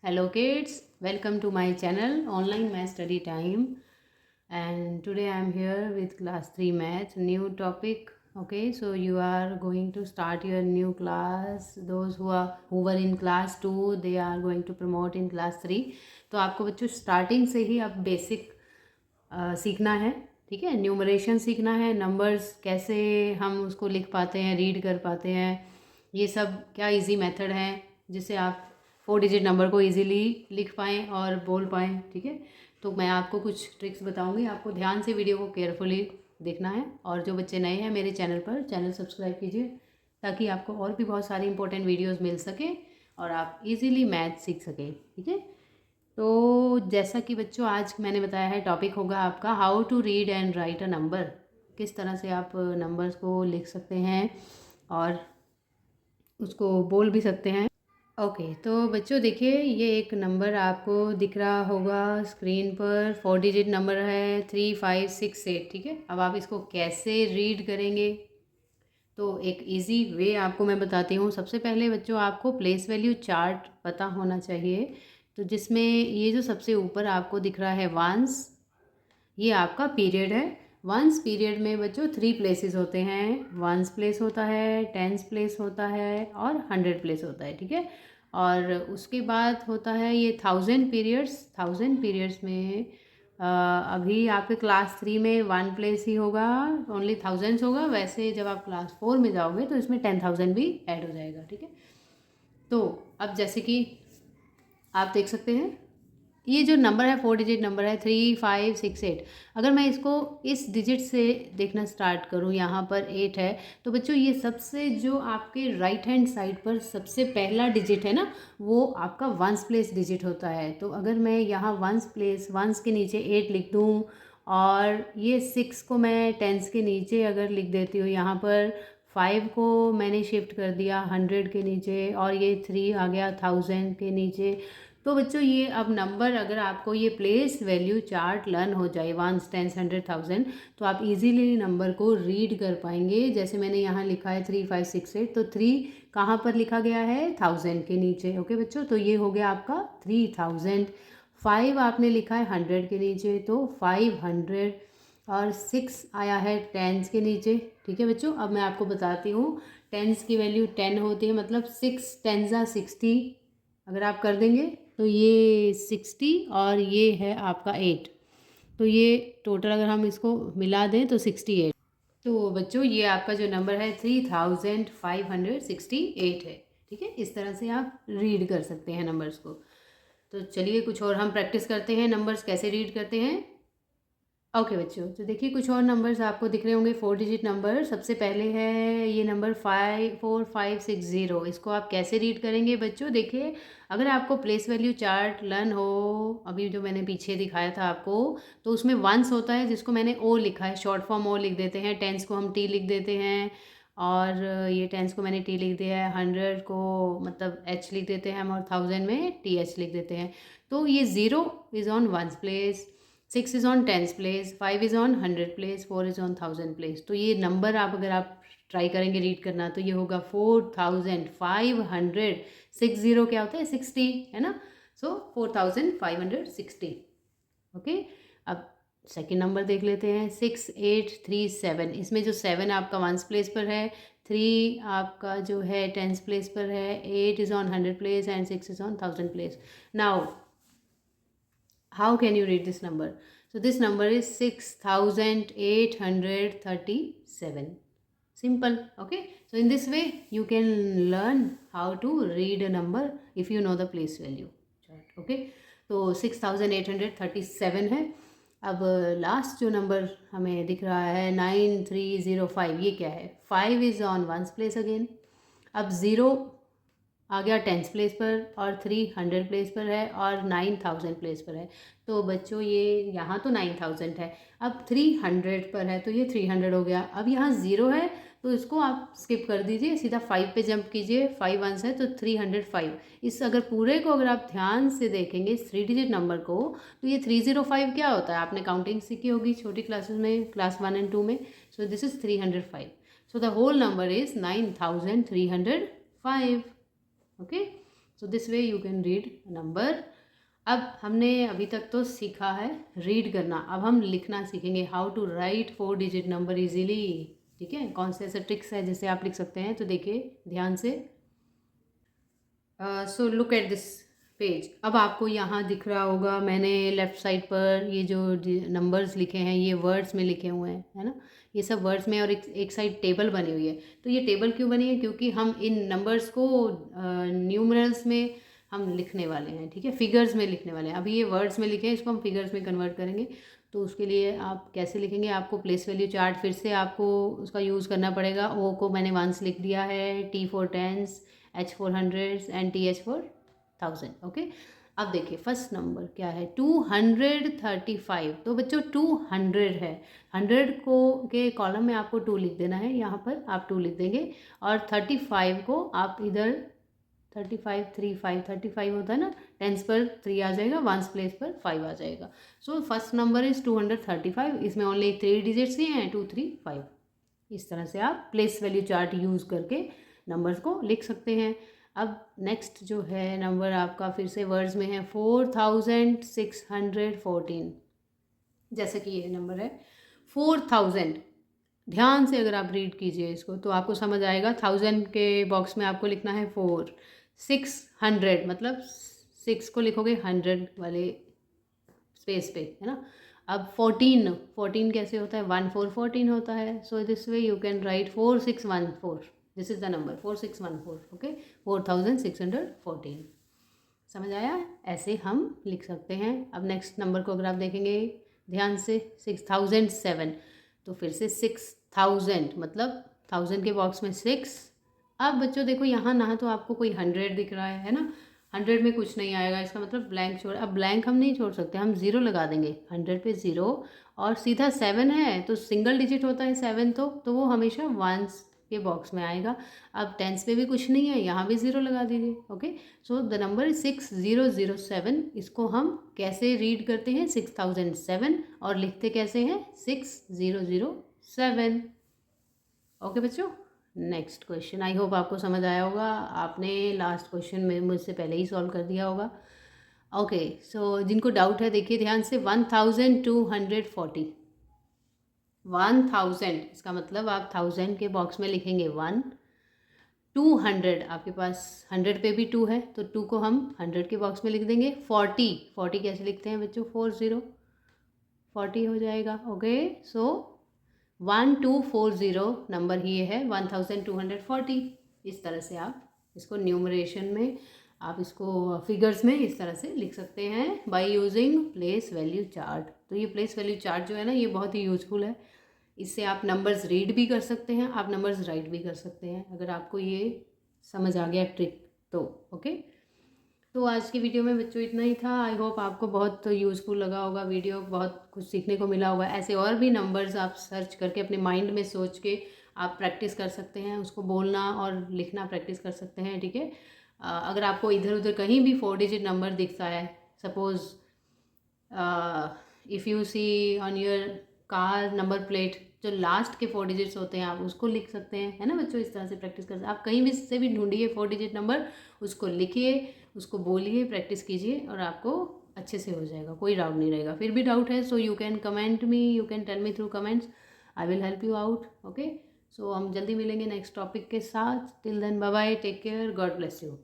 Hello kids, welcome to my channel Online Math Study Time, and today I am here with class 3 math new topic. Okay, so you are going to start your new class. Those who were in class 2, they are going to promote in class 3. तो आपको बच्चों starting से ही अब basic सीखना है. ठीक है, numeration सीखना है, नंबर्स कैसे हम उसको लिख पाते हैं, रीड कर पाते हैं, ये सब क्या इजी मेथड है जिससे आप 4 डिजिट नंबर को इजीली लिख पाएँ और बोल पाएँ. ठीक है, तो मैं आपको कुछ ट्रिक्स बताऊंगी. आपको ध्यान से वीडियो को केयरफुली देखना है, और जो बच्चे नए हैं मेरे चैनल पर, चैनल सब्सक्राइब कीजिए ताकि आपको और भी बहुत सारी इंपॉर्टेंट वीडियोस मिल सके और आप इजीली मैथ सीख सकें. ठीक है, तो जैसा कि बच्चों आज मैंने बताया है, टॉपिक होगा आपका how to read and write a number. किस तरह से आप नंबर्स को लिख सकते हैं और उसको बोल भी सकते हैं. ओके, तो बच्चों देखिए, ये एक नंबर आपको दिख रहा होगा स्क्रीन पर. 4 डिजिट नंबर है 3568. ठीक है, अब आप इसको कैसे रीड करेंगे, तो एक इजी वे आपको मैं बताती हूँ. सबसे पहले बच्चों आपको प्लेस वैल्यू चार्ट पता होना चाहिए. तो जिसमें ये जो सबसे ऊपर आपको दिख रहा है वंस, ये आपका पीरियड है. वंस पीरियड में बच्चों 3 प्लेसेस होते हैं. वंस प्लेस होता है, टेंस प्लेस होता है और 100 प्लेस होता है. ठीक है, और उसके बाद होता है ये 1000 पीरियड्स. 1000 पीरियड्स में अभी आपके क्लास 3 में 1 प्लेस ही होगा, ओनली थाउजेंड्स होगा. वैसे जब आप क्लास 4 में जाओगे तो इसमें 10,000 भी ऐड हो जाएगा. ठीक है, तो अब जैसे कि आप देख सकते हैं, ये जो नंबर है 4 डिजिट नंबर है 3568. अगर मैं इसको इस डिजिट से देखना स्टार्ट करूँ, यहाँ पर 8 है, तो बच्चों ये सबसे जो आपके राइट हैंड साइड पर सबसे पहला डिजिट है ना, वो आपका वंस प्लेस डिजिट होता है. तो अगर मैं यहाँ वंस प्लेस, वंस के नीचे 8 लिख दूँ और ये 6 को मैं टेंस के नीचे अगर लिख देती हूँ, यहाँ पर 5 को मैंने शिफ्ट कर दिया 100 के नीचे, और ये 3 आ गया 1000 के नीचे. तो बच्चों ये अब नंबर, अगर आपको ये प्लेस वैल्यू चार्ट लर्न हो जाए, 1 10 100 1000, तो आप इजीली नंबर को रीड कर पाएंगे. जैसे मैंने यहाँ लिखा है 3568, तो 3 कहाँ पर लिखा गया है, 1000 के नीचे. ओके बच्चों, तो ये हो गया आपका 3000. 5 आपने लिखा है 100 के नीचे, तो 500, और 6 आया है टेंस के नीचे. ठीक है बच्चों, अब मैं आपको बताती हूँ. टेंस की वैल्यू 10 होती है, मतलब 6 टेंजा 60. अगर आप कर देंगे तो ये 60 और ये है आपका 8, तो ये टोटल अगर हम इसको मिला दें तो 68. तो बच्चों ये आपका जो नंबर है 3568 है. ठीक है, इस तरह से आप रीड कर सकते हैं नंबर्स को. तो चलिए कुछ और हम प्रैक्टिस करते हैं, नंबर्स कैसे रीड करते हैं. ओके बच्चों, तो देखिए कुछ और नंबर्स आपको दिख रहे होंगे 4 डिजिट नंबर. सबसे पहले है ये नंबर 54560. इसको आप कैसे रीड करेंगे बच्चों, देखिए अगर आपको प्लेस वैल्यू चार्ट लर्न हो, अभी जो मैंने पीछे दिखाया था आपको, तो उसमें वंस होता है जिसको मैंने ओ लिखा है, शॉर्ट फॉर्म ओ लिख देते हैं. टेंस को हम टी लिख देते हैं, और ये टेंस को मैंने टी लिख दिया है. 100 को मतलब एच लिख देते हैं हम, और 1000 में टी एच लिख देते हैं. तो ये 0 is on ones place, 6 is on tens place, 5 is on 100 place, 4 is on 1000 place. तो ये नंबर आप अगर आप ट्राई करेंगे रीड करना, तो ये होगा 4500. 60 क्या होता है, 60 है ना. सो 4560. ओके, अब सेकेंड नंबर देख लेते हैं 6837. इसमें जो 7 आपका वंस प्लेस पर है, 3 आपका जो है टेंस प्लेस पर है, 8 is on 100 place and 6 is on 1000 place. Now how can you read this number? So this number is 6837. Simple. Okay, so in this way you can learn how to read a number if you know the place value chart. Okay, तो 6837 है. अब last जो number हमें दिख रहा है 9305, ये क्या है, 5 is on ones place again. अब 0 आ गया टेंस प्लेस पर, और 300 प्लेस पर है, और 9000 प्लेस पर है. तो बच्चों ये यहाँ तो 9000 है, अब 300 पर है तो ये 300 हो गया. अब यहाँ 0 है तो इसको आप स्किप कर दीजिए, सीधा 5 पे जंप कीजिए. 5 वंस है तो 305. इस अगर पूरे को अगर आप ध्यान से देखेंगे, इस 3 डिजिट नंबर को, तो ये 305 क्या होता है, आपने काउंटिंग सीखी होगी छोटी क्लासेस में, क्लास 1 एंड 2 में. So this is 305. So the whole number is 9305. Okay, so this way you can read number. अब हमने अभी तक तो सीखा है रीड करना, अब हम लिखना सीखेंगे, how to write 4 digit number easily. ठीक है, कौन से ऐसे ट्रिक्स है जिससे आप लिख सकते हैं, तो देखिए ध्यान से। So look at this page. अब आपको यहाँ दिख रहा होगा, मैंने लेफ़्ट साइड पर ये जो नंबर्स लिखे हैं ये वर्ड्स में लिखे हुए हैं, है ना, ये सब वर्ड्स में, और एक साइड टेबल बनी हुई है। तो ये टेबल क्यों बनी है, क्योंकि हम इन नंबर्स को न्यूमरल्स में हम लिखने वाले हैं, ठीक है, फिगर्स में लिखने वाले हैं। अभी ये वर्ड्स में लिखे हैं, इसको हम फिगर्स में कन्वर्ट करेंगे। तो उसके लिए आप कैसे लिखेंगे, आपको प्लेस वैल्यू चार्ट फिर से आपको उसका यूज़ करना पड़ेगा। ओ को मैंने 1 लिख दिया है, T for tens, H for hundreds and TH for 1000। Okay, अब देखिए फर्स्ट नंबर क्या है, 235। तो बच्चों 200 है, 100 को के कॉलम में आपको 2 लिख देना है, यहाँ पर आप 2 लिख देंगे, और 35 को आप इधर 35 3 5 35 होता है ना, टेंस पर 3 आ जाएगा, वंस प्लेस पर 5 आ जाएगा। सो फर्स्ट नंबर इज़ 235, इसमें ओनली 3 डिजिट्स ही हैं, 2 3 5। इस तरह से आप प्लेस वैल्यू चार्ट यूज़ करके नंबर्स को लिख सकते हैं। अब नेक्स्ट जो है नंबर आपका फिर से वर्ड्स में है 4614। जैसे कि ये नंबर है 4000, ध्यान से अगर आप रीड कीजिए इसको तो आपको समझ आएगा। 1000 के बॉक्स में आपको लिखना है 4, 600 मतलब 6 को लिखोगे 100 वाले स्पेस पे, है ना। अब 14 कैसे होता है, 1 4 14 होता है। सो this way you can write 4614, this is the number 4614। Okay, 4614। समझ आया, ऐसे हम लिख सकते हैं। अब नेक्स्ट नंबर को अगर आप देखेंगे ध्यान से, 6007, तो फिर से 6000 मतलब 1000 के बॉक्स में 6। अब बच्चों देखो यहाँ ना तो आपको कोई 100 दिख रहा है ना, 100 में कुछ नहीं आएगा, इसका मतलब ब्लैंक छोड़। अब ब्लैंक हम नहीं छोड़ सकते, हम 0 लगा देंगे, 100 पे 0, और सीधा 7 है तो सिंगल डिजिट होता है 7, तो वो हमेशा वंस के बॉक्स में आएगा। अब टेंस पे भी कुछ नहीं है, यहाँ भी 0 लगा दीजिए। Okay, so the number is 6007। इसको हम कैसे रीड करते हैं, 6007, और लिखते कैसे हैं, 6007। ओके बच्चों, नेक्स्ट क्वेश्चन, आई होप आपको समझ आया होगा, आपने लास्ट क्वेश्चन में मुझसे पहले ही सॉल्व कर दिया होगा। ओके, सो जिनको डाउट है देखिए ध्यान से, 1240, 1000, इसका मतलब आप 1000 के बॉक्स में लिखेंगे 1, 200 आपके पास 100 पे भी 2 है तो 2 को हम 100 के बॉक्स में लिख देंगे। 40 कैसे लिखते हैं बच्चों, 40 हो जाएगा। ओके, सो 1240 नंबर ये है, 1240। इस तरह से आप इसको न्यूमरेशन में, आप इसको फिगर्स में इस तरह से लिख सकते हैं by using place value chart. तो ये प्लेस वैल्यू चार्ट जो है ना, ये बहुत ही यूज़फुल है, इससे आप नंबर्स रीड भी कर सकते हैं, आप नंबर्स राइट भी कर सकते हैं, अगर आपको ये समझ आ गया ट्रिक तो। ओके, तो आज की वीडियो में बच्चों इतना ही था। आई होप आपको बहुत यूज़फुल लगा होगा वीडियो, बहुत कुछ सीखने को मिला होगा। ऐसे और भी नंबर्स आप सर्च करके अपने माइंड में सोच के आप प्रैक्टिस कर सकते हैं, उसको बोलना और लिखना प्रैक्टिस कर सकते हैं, ठीक है। अगर आपको इधर उधर कहीं भी 4 डिजिट नंबर दिखता है, suppose if you see on your car number plate, जो लास्ट के 4 डिजिट्स होते हैं आप उसको लिख सकते हैं, है ना बच्चों। इस तरह से प्रैक्टिस कर सकते हैं, आप कहीं भी से भी ढूंढिए 4 डिजिट नंबर, उसको लिखिए, उसको बोलिए, प्रैक्टिस कीजिए, और आपको अच्छे से हो जाएगा, कोई डाउट नहीं रहेगा। फिर भी डाउट है so you can comment me, you can tell me through comments, I will help you out. Okay, so हम जल्दी मिलेंगे नेक्स्ट टॉपिक के साथ। Till then bye bye, take care, God bless you.